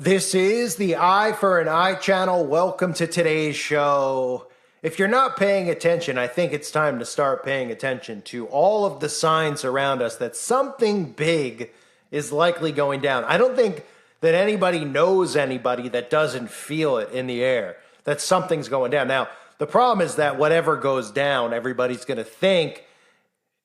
This is the Eye for an Eye channel. Welcome to today's show. If you're not paying attention, I think it's time to start paying attention to all of the signs around us that something big is likely going down. I don't think that anybody knows anybody that doesn't feel it in the air, that something's going down. Now, the problem is that whatever goes down, everybody's going to think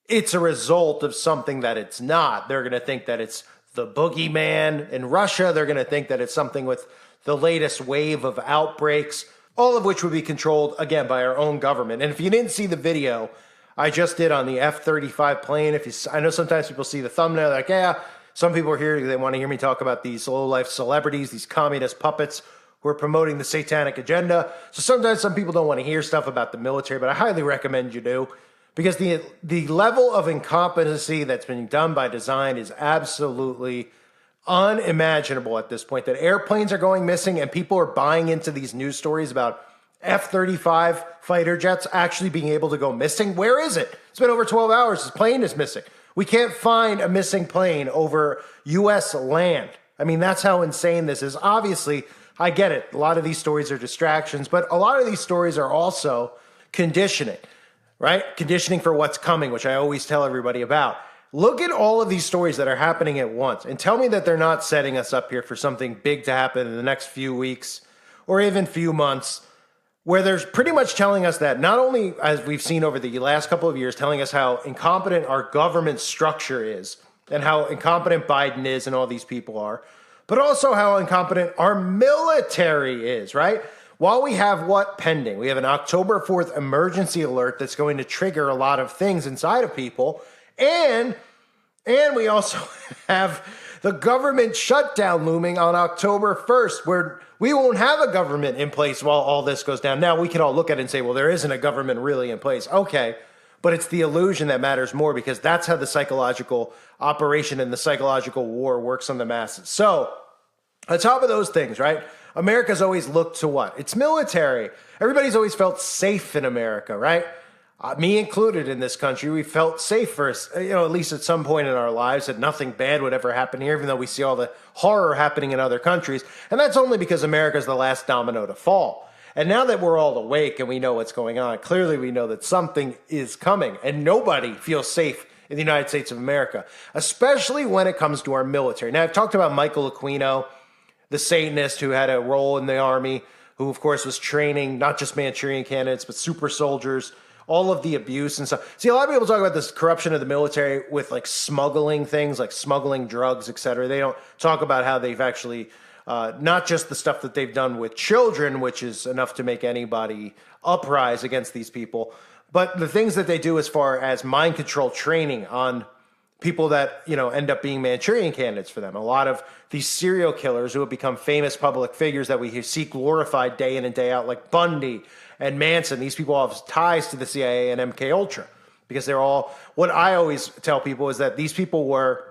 it's a result of something that it's not. They're going to think that it's the boogeyman in Russia. They're going to think that it's something with the latest wave of outbreaks, all of which would be controlled, again, by our own government. And if you didn't see the video I just did on the F-35 plane, I know sometimes people see the thumbnail, like, yeah, some people are here, they want to hear me talk about these low-life celebrities, these communist puppets who are promoting the satanic agenda. So sometimes some people don't want to hear stuff about the military, but I highly recommend you do. Because the level of incompetency that's been done by design is absolutely unimaginable at this point. That airplanes are going missing and people are buying into these news stories about F-35 fighter jets actually being able to go missing. Where is it? It's been over 12 hours. This plane is missing. We can't find a missing plane over U.S. land. I mean, that's how insane this is. Obviously, I get it. A lot of these stories are distractions, but a lot of these stories are also conditioning. Right? Conditioning for what's coming, which I always tell everybody about. Look at all of these stories that are happening at once and tell me that they're not setting us up here for something big to happen in the next few weeks or even few months, where they're pretty much telling us that not only, as we've seen over the last couple of years, telling us how incompetent our government structure is and how incompetent Biden is and all these people are, but also how incompetent our military is, right? While we have what pending? We have an October 4th emergency alert that's going to trigger a lot of things inside of people. And we also have the government shutdown looming on October 1st, where we won't have a government in place while all this goes down. Now, we can all look at it and say, well, there isn't a government really in place. Okay, but it's the illusion that matters more, because that's how the psychological operation and the psychological war works on the masses. So, on top of those things, right? America's always looked to what? It's military. Everybody's always felt safe in America, right? Me included in this country, we felt safe for, at least at some point in our lives, that nothing bad would ever happen here, even though we see all the horror happening in other countries. And that's only because America's the last domino to fall. And now that we're all awake and we know what's going on, clearly we know that something is coming, and nobody feels safe in the United States of America, especially when it comes to our military. Now, I've talked about Michael Aquino, the Satanist who had a role in the army, who, of course, was training not just Manchurian candidates, but super soldiers, all of the abuse and stuff. See, a lot of people talk about this corruption of the military with, like, smuggling things, like smuggling drugs, et cetera. They don't talk about how they've actually, not just the stuff that they've done with children, which is enough to make anybody uprise against these people, but the things that they do as far as mind control training on people that, end up being Manchurian candidates for them. A lot of these serial killers who have become famous public figures that we see glorified day in and day out, like Bundy and Manson. These people have ties to the CIA and MK Ultra, because they're all, what I always tell people is that these people were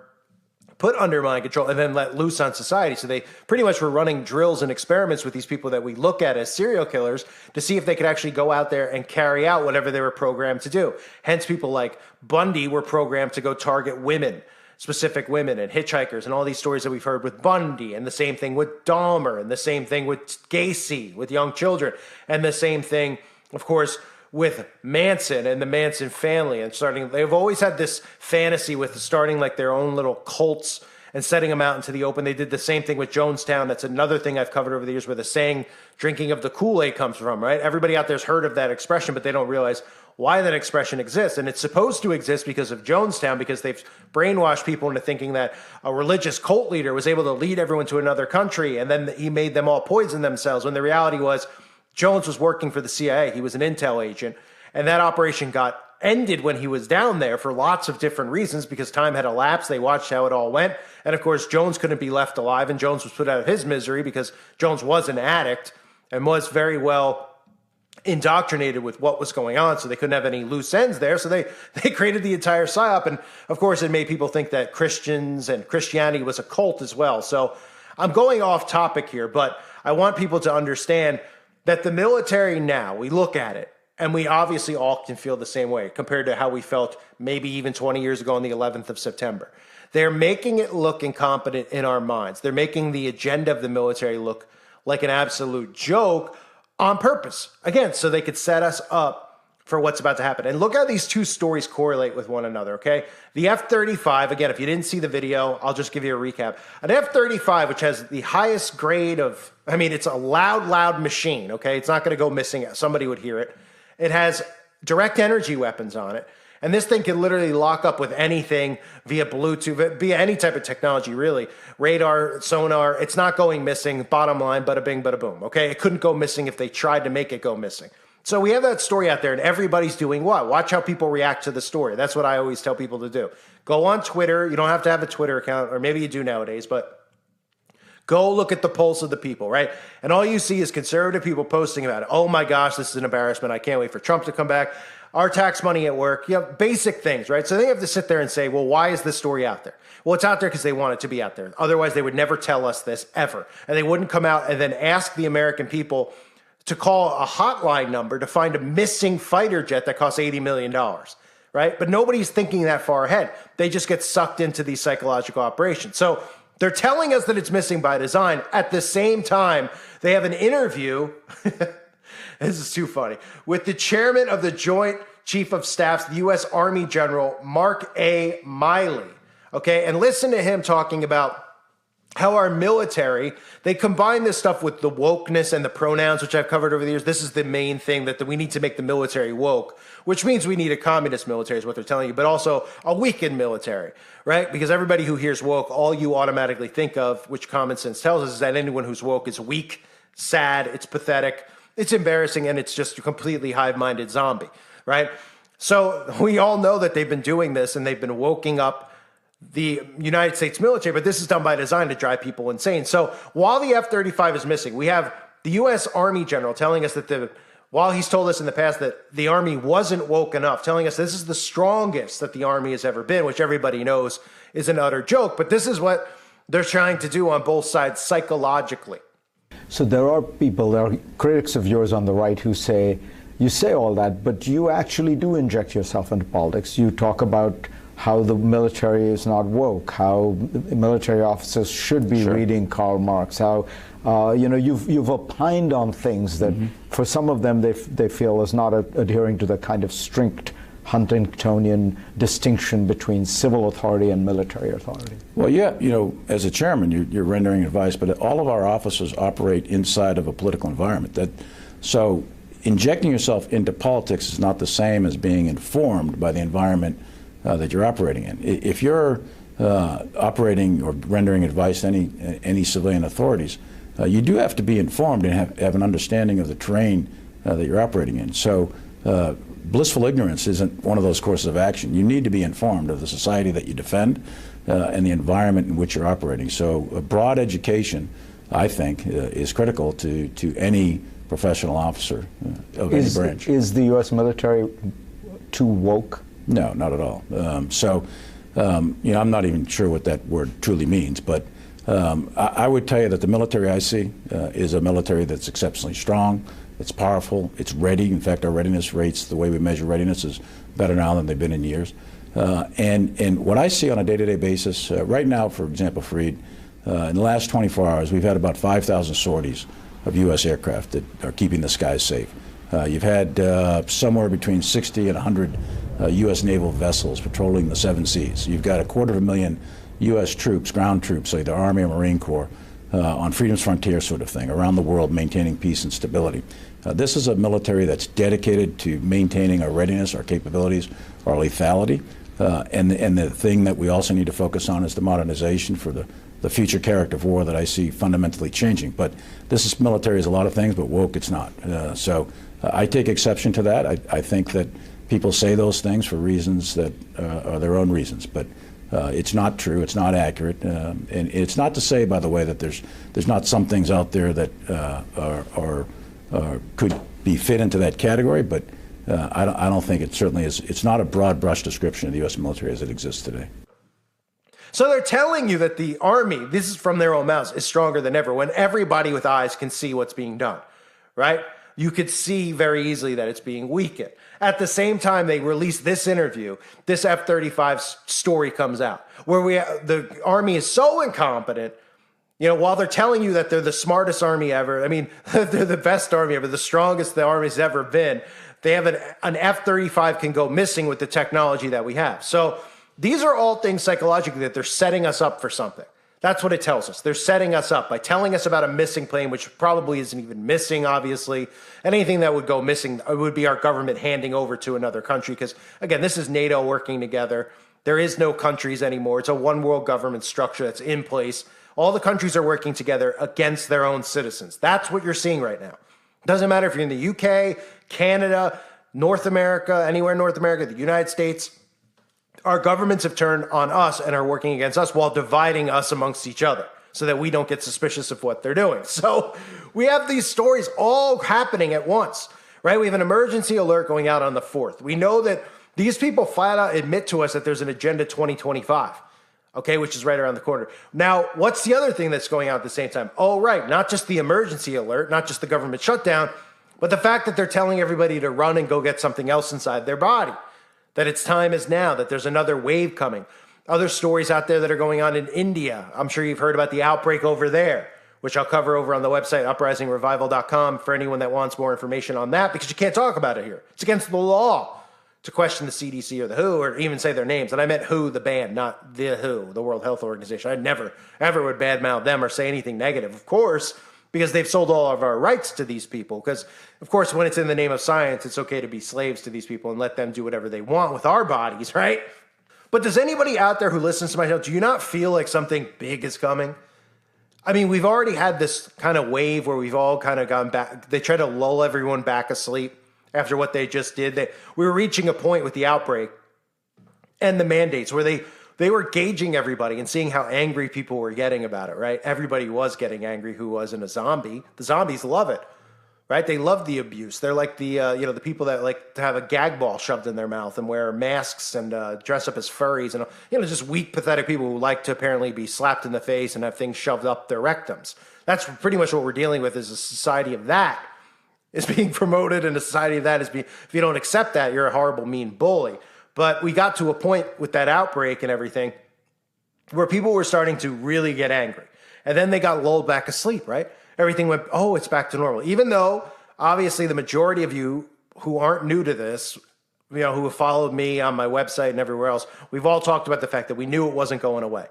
put under mind control and then let loose on society. So they pretty much were running drills and experiments with these people that we look at as serial killers to see if they could actually go out there and carry out whatever they were programmed to do. Hence, people like Bundy were programmed to go target women, specific women and hitchhikers, and all these stories that we've heard with Bundy, and the same thing with Dahmer, and the same thing with Gacy, with young children, and the same thing, of course, with Manson and the Manson family, and they've always had this fantasy with starting like their own little cults and setting them out into the open. They did the same thing with Jonestown. That's another thing I've covered over the years, where the saying, drinking of the Kool-Aid, comes from, right? Everybody out there's heard of that expression, but they don't realize why that expression exists. And it's supposed to exist because of Jonestown, because they've brainwashed people into thinking that a religious cult leader was able to lead everyone to another country, and then he made them all poison themselves, when the reality was Jones was working for the CIA. He was an intel agent, and that operation got ended when he was down there for lots of different reasons, because time had elapsed. They watched how it all went. And of course, Jones couldn't be left alive, and Jones was put out of his misery because Jones was an addict and was very well indoctrinated with what was going on, so they couldn't have any loose ends there. So they created the entire psyop. And of course, it made people think that Christians and Christianity was a cult as well. So I'm going off topic here, but I want people to understand that the military now, we look at it, And we obviously all can feel the same way compared to how we felt maybe even 20 years ago on the 11th of September. They're making it look incompetent in our minds. They're making the agenda of the military look like an absolute joke on purpose. Again, so they could set us up for what's about to happen. And look how these two stories correlate with one another, okay? The F-35, again, if you didn't see the video, I'll just give you a recap. An F-35, which has the highest grade of, I mean, it's a loud machine, okay? It's not gonna go missing. Somebody would hear it. It has direct energy weapons on it. And this thing can literally lock up with anything via Bluetooth, via any type of technology, really. Radar, sonar, it's not going missing. Bottom line, bada bing, bada boom, okay? It couldn't go missing if they tried to make it go missing. So we have that story out there, and everybody's doing what? Watch how people react to the story. That's what I always tell people to do. Go on Twitter. You don't have to have a Twitter account, or maybe you do nowadays, but go look at the pulse of the people, right? And all you see is conservative people posting about it. Oh my gosh, this is an embarrassment. I can't wait for Trump to come back. Our tax money at work, you know, basic things, right? So they have to sit there and say, well, why is this story out there? Well, it's out there because they want it to be out there. Otherwise, they would never tell us this ever. And they wouldn't come out and then ask the American people to call a hotline number to find a missing fighter jet that costs $80 million, right? But nobody's thinking that far ahead. They just get sucked into these psychological operations. So they're telling us that it's missing by design. At the same time, they have an interview, this is too funny, with the chairman of the Joint Chief of Staff's, the U.S. Army General, Mark A. Miley, okay? And listen to him talking about how our military, they combine this stuff with the wokeness and the pronouns, which I've covered over the years. This is the main thing, that we need to make the military woke, which means we need a communist military is what they're telling you, but also a weakened military, right? Because everybody who hears woke, all you automatically think of, which common sense tells us, is that anyone who's woke is weak, sad, it's pathetic, it's embarrassing, and it's just a completely hive-minded zombie, right? So we all know that they've been doing this, and they've been woking up the United States military, but this is done by design to drive people insane. So while the F-35 is missing, we have the U.S. Army General telling us that while he's told us in the past that the Army wasn't woke enough, telling us this is the strongest that the Army has ever been, which everybody knows is an utter joke. But this is what they're trying to do on both sides psychologically. So there are critics of yours on the right who say, you say all that, but you actually do inject yourself into politics. You talk about how the military is not woke, how military officers should be reading Karl Marx, how you've opined on things that for some of them they feel is not adhering to the kind of strict Huntingtonian distinction between civil authority and military authority. Well, yeah, as a chairman, you're rendering advice, but all of our officers operate inside of a political environment. So injecting yourself into politics is not the same as being informed by the environment that you're operating in. If you're operating or rendering advice to any civilian authorities, you do have to be informed and have an understanding of the terrain that you're operating in. So blissful ignorance isn't one of those courses of action. You need to be informed of the society that you defend and the environment in which you're operating. So a broad education, I think, is critical to any professional officer of any branch. Is the U.S. military too woke? No, not at all. I'm not even sure what that word truly means, but I would tell you that the military I see is a military that's exceptionally strong, it's powerful, it's ready. In fact, our readiness rates, the way we measure readiness, is better now than they've been in years. And what I see on a day-to-day basis, right now, for example, Fareed, in the last 24 hours, we've had about 5,000 sorties of U.S. aircraft that are keeping the skies safe. You've had somewhere between 60 and 100 U.S. naval vessels patrolling the 7 seas. You've got 250,000 U.S. troops, ground troops, like the Army or Marine Corps, on freedom's frontier sort of thing, around the world maintaining peace and stability. This is a military that's dedicated to maintaining our readiness, our capabilities, our lethality. And the thing that we also need to focus on is the modernization for the future character of war that I see fundamentally changing. But this military is a lot of things, but woke it's not. So I take exception to that. I think that people say those things for reasons that are their own reasons, but it's not true. It's not accurate, and it's not to say, by the way, that there's not some things out there that could be fit into that category. But I don't think it certainly is. It's not a broad brush description of the U.S. military as it exists today. So they're telling you that the Army, this is from their own mouths, is stronger than ever when everybody with eyes can see what's being done, right? you could see very easily that it's being weakened. At the same time, they release this interview, this F-35 story comes out, where the Army is so incompetent. You know, while they're telling you that they're the smartest Army ever, I mean, they're the best Army ever, the strongest the Army's ever been, they have an F-35 can go missing with the technology that we have. So these are all things psychologically that they're setting us up for something. That's what it tells us. They're setting us up by telling us about a missing plane, which probably isn't even missing, obviously. Anything that would go missing would be our government handing over to another country because, again, this is NATO working together. There is no countries anymore. It's a one world government structure that's in place. All the countries are working together against their own citizens. That's what you're seeing right now. Doesn't matter if you're in the UK, Canada, North America, anywhere in North America, the United States. Our governments have turned on us and are working against us while dividing us amongst each other so that we don't get suspicious of what they're doing. So we have these stories all happening at once, right? We have an emergency alert going out on the 4th. We know that these people flat out admit to us that there's an Agenda 2025, okay, which is right around the corner. Now, what's the other thing that's going out at the same time? Oh, right, not just the emergency alert, not just the government shutdown, but the fact that they're telling everybody to run and go get something else inside their body. That its time is now, that there's another wave coming. Other stories out there that are going on in India. I'm sure you've heard about the outbreak over there, which I'll cover over on the website, uprisingrevival.com, for anyone that wants more information on that, because you can't talk about it here. It's against the law to question the CDC or the WHO or even say their names. And I meant WHO, the band, not the WHO, the World Health Organization. I never, ever would badmouth them or say anything negative, of course, because they've sold all of our rights to these people. Because, of course, when it's in the name of science, it's okay to be slaves to these people and let them do whatever they want with our bodies, right? But does anybody out there who listens to my show, do you not feel like something big is coming? I mean, we've already had this kind of wave where we've all kind of gone back. They try to lull everyone back asleep after what they just did. We were reaching a point with the outbreak and the mandates where they were gauging everybody and seeing how angry people were getting about it, right? Everybody was getting angry who wasn't a zombie. The zombies love it, right? They love the abuse. They're like the the people that like to have a gag ball shoved in their mouth and wear masks and dress up as furries and, just weak, pathetic people who like to apparently be slapped in the face and have things shoved up their rectums. That's pretty much what we're dealing with is a society of that is being promoted, and a society of that is being, if you don't accept that, you're a horrible, mean bully. But we got to a point with that outbreak and everything where people were starting to really get angry. And then they got lulled back asleep, right? Everything went, oh, it's back to normal. Even though, obviously, the majority of you who aren't new to this, who have followed me on my website and everywhere else, we've all talked about the fact that we knew it wasn't going away,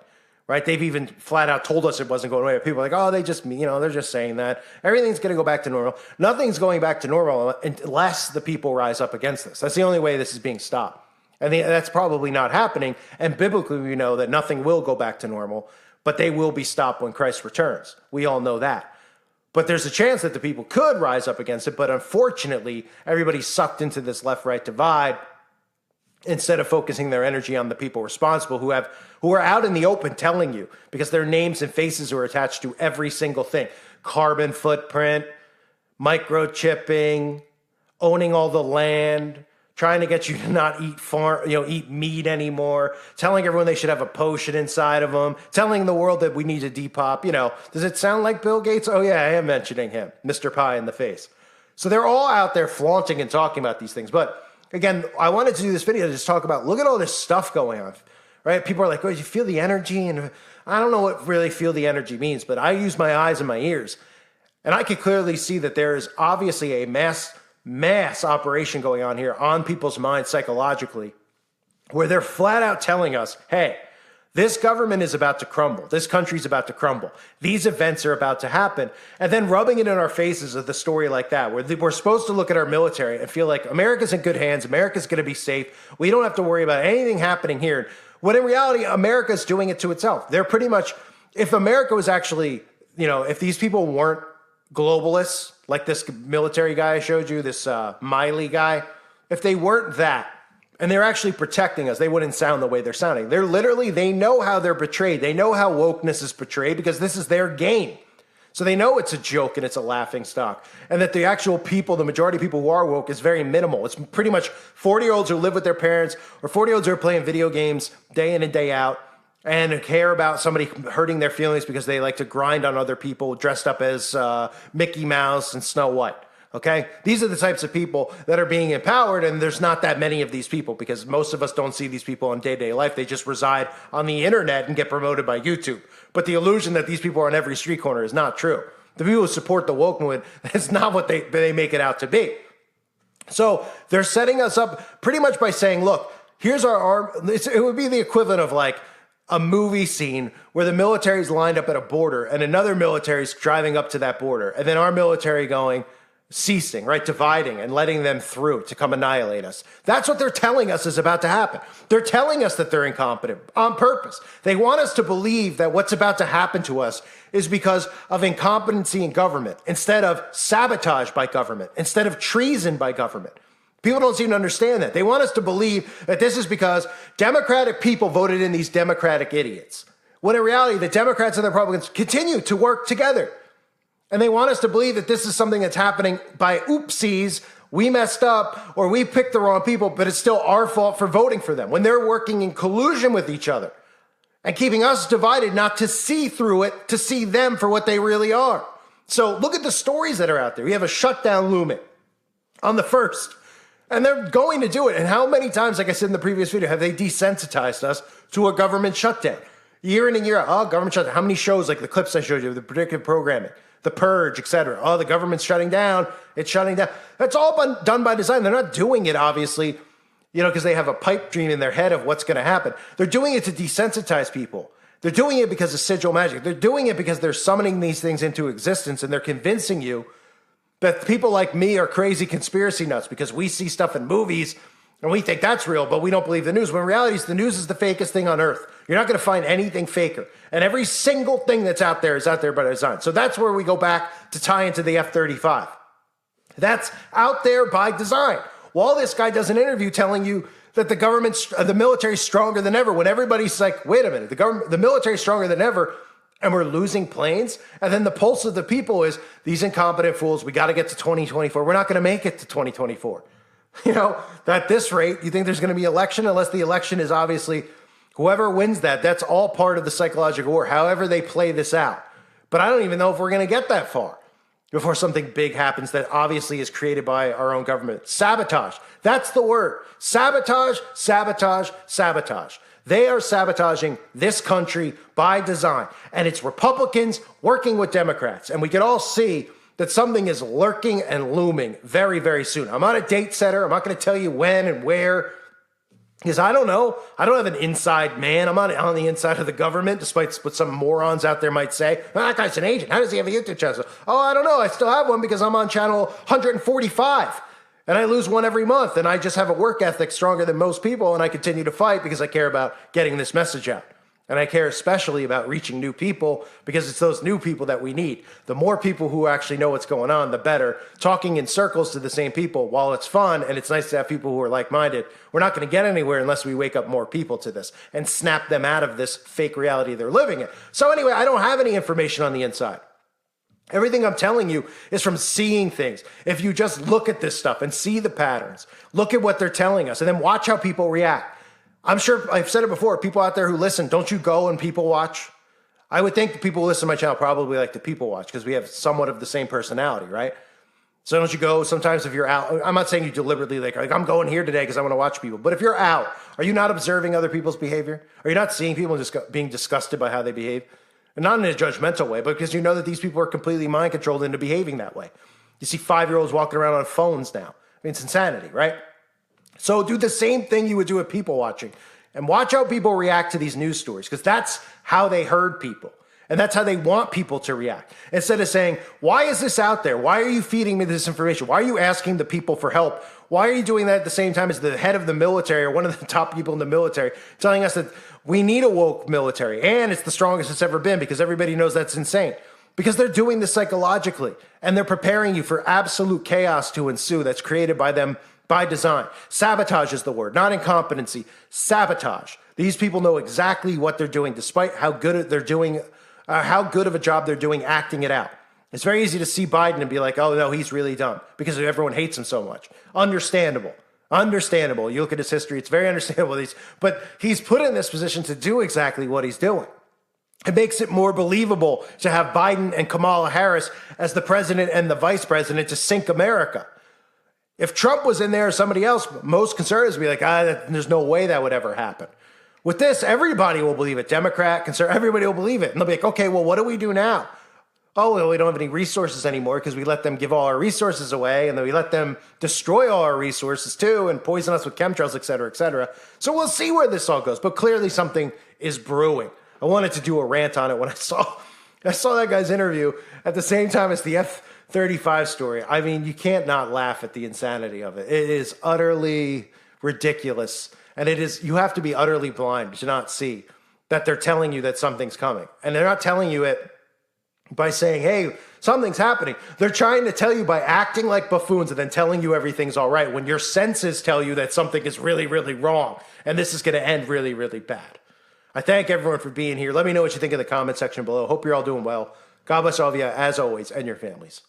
right? They've even flat out told us it wasn't going away. People are like, oh, they're just saying that. Everything's going to go back to normal. Nothing's going back to normal unless the people rise up against this. That's the only way this is being stopped. And that's probably not happening. And biblically, we know that nothing will go back to normal, but they will be stopped when Christ returns. We all know that. But there's a chance that the people could rise up against it. But unfortunately, everybody's sucked into this left-right divide instead of focusing their energy on the people responsible who are out in the open telling you, because their names and faces are attached to every single thing. Carbon footprint, microchipping, owning all the land, trying to get you to not eat meat anymore, telling everyone they should have a potion inside of them, telling the world that we need to depop. Does it sound like Bill Gates? Oh yeah, I am mentioning him, Mr. Pie in the face. So they're all out there flaunting and talking about these things. But again, I wanted to do this video to just talk about, look at all this stuff going on, right? People are like, oh, you feel the energy? And I don't know what really feel the energy means, but I use my eyes and my ears. And I can clearly see that there is obviously a mass operation going on here on people's minds psychologically, where they're flat out telling us, hey, this government is about to crumble. This country's about to crumble. These events are about to happen. And then rubbing it in our faces with a story like that, where we're supposed to look at our military and feel like America's in good hands. America's going to be safe. We don't have to worry about anything happening here. When in reality, America's doing it to itself. They're pretty much, if America was actually, if these people weren't globalists, like this military guy I showed you, this Miley guy, if they weren't that, and they're actually protecting us, they wouldn't sound the way they're sounding. They know how they're betrayed. They know how wokeness is portrayed because this is their game. So they know it's a joke and it's a laughing stock. And that the actual people, the majority of people who are woke, is very minimal. It's pretty much 40-year-olds who live with their parents or 40-year-olds who are playing video games day in and day out and care about somebody hurting their feelings because they like to grind on other people dressed up as Mickey Mouse and Snow White. Okay? These are the types of people that are being empowered, and there's not that many of these people because most of us don't see these people in day-to-day life. They just reside on the internet and get promoted by YouTube. But the illusion that these people are on every street corner is not true. The people who support the woke movement, that's not what they make it out to be. So they're setting us up pretty much by saying, look, here's our arm. It would be the equivalent of like a movie scene where the military's lined up at a border and another military's driving up to that border. And then our military going, ceasing, right? Dividing and letting them through to come annihilate us. That's what they're telling us is about to happen. They're telling us that they're incompetent on purpose. They want us to believe that what's about to happen to us is because of incompetency in government, instead of sabotage by government, instead of treason by government. People don't seem to understand that. They want us to believe that this is because Democratic people voted in these Democratic idiots. When in reality, the Democrats and the Republicans continue to work together. And they want us to believe that this is something that's happening by oopsies, we messed up, or we picked the wrong people, but it's still our fault for voting for them, when they're working in collusion with each other and keeping us divided, not to see through it, to see them for what they really are. So look at the stories that are out there. We have a shutdown looming on the 1st, and they're going to do it. And how many times, like I said in the previous video, have they desensitized us to a government shutdown? Year in and year out, oh, government shutdown. How many shows, like the clips I showed you, the predictive programming, The Purge, etc. Oh, the government's shutting down. It's shutting down. That's all done by design. They're not doing it, obviously, because they have a pipe dream in their head of what's going to happen. They're doing it to desensitize people. They're doing it because of sigil magic. They're doing it because they're summoning these things into existence, and they're convincing you that people like me are crazy conspiracy nuts because we see stuff in movies and we think that's real, but we don't believe the news. When in reality, the news is the fakest thing on earth. You're not going to find anything faker. And every single thing that's out there is out there by design. So that's where we go back to tie into the F-35. That's out there by design. While this guy does an interview telling you that the military's stronger than ever, when everybody's like, wait a minute, the military's stronger than ever, and we're losing planes. And then the pulse of the people is these incompetent fools. We got to get to 2024. We're not going to make it to 2024. At this rate, you think there's going to be election unless the election is obviously whoever wins that. That's all part of the psychological war, however they play this out. But I don't even know if we're going to get that far before something big happens that obviously is created by our own government. Sabotage. That's the word. Sabotage, sabotage, sabotage. They are sabotaging this country by design. And it's Republicans working with Democrats. And we can all see that something is lurking and looming very, very soon. I'm not a date setter. I'm not going to tell you when and where, because I don't know. I don't have an inside man. I'm not on the inside of the government, despite what some morons out there might say. Oh, that guy's an agent. How does he have a YouTube channel? Oh, I don't know. I still have one because I'm on channel 145. And I lose one every month, and I just have a work ethic stronger than most people, and I continue to fight because I care about getting this message out. And I care especially about reaching new people because it's those new people that we need. The more people who actually know what's going on, the better. Talking in circles to the same people, while it's fun and it's nice to have people who are like-minded, we're not going to get anywhere unless we wake up more people to this and snap them out of this fake reality they're living in. So anyway, I don't have any information on the inside. Everything I'm telling you is from seeing things. If you just look at this stuff and see the patterns, look at what they're telling us, and then watch how people react. I'm sure I've said it before, people out there who listen, don't you go and people watch? I would think the people who listen to my channel probably like to people watch because we have somewhat of the same personality, right? So don't you go sometimes if you're out? I'm not saying you deliberately like I'm going here today because I want to watch people. But if you're out, are you not observing other people's behavior? Are you not seeing people just being disgusted by how they behave? And not in a judgmental way, but because you know that these people are completely mind controlled into behaving that way. You see 5-year-olds walking around on phones now. I mean, it's insanity, right? So do the same thing you would do with people watching. And watch how people react to these news stories, because that's how they herd people. And that's how they want people to react. Instead of saying, why is this out there? Why are you feeding me this information? Why are you asking the people for help? Why are you doing that at the same time as the head of the military or one of the top people in the military telling us that we need a woke military and it's the strongest it's ever been because everybody knows that's insane? Because they're doing this psychologically and they're preparing you for absolute chaos to ensue that's created by them by design. Sabotage is the word, not incompetency. Sabotage. These people know exactly what they're doing despite how good they're doing, how good of a job they're doing acting it out. It's very easy to see Biden and be like, oh, no, he's really dumb because everyone hates him so much. Understandable. Understandable. You look at his history, it's very understandable. But he's put in this position to do exactly what he's doing. It makes it more believable to have Biden and Kamala Harris as the president and the vice president to sink America. If Trump was in there or somebody else, most conservatives would be like, there's no way that would ever happen. With this, everybody will believe it. Democrat, conservative, everybody will believe it. And they'll be like, okay, well, what do we do now? Oh, well, we don't have any resources anymore because we let them give all our resources away, and then we let them destroy all our resources too and poison us with chemtrails, et cetera, et cetera. So we'll see where this all goes. But clearly something is brewing. I wanted to do a rant on it when I saw that guy's interview at the same time as the F-35 story. I mean, you can't not laugh at the insanity of it. It is utterly ridiculous. And you have to be utterly blind to not see that they're telling you that something's coming. And they're not telling you it by saying, hey, something's happening. They're trying to tell you by acting like buffoons and then telling you everything's all right when your senses tell you that something is really, really wrong. And this is going to end really, really bad. I thank everyone for being here. Let me know what you think in the comment section below. Hope you're all doing well. God bless all of you, as always, and your families.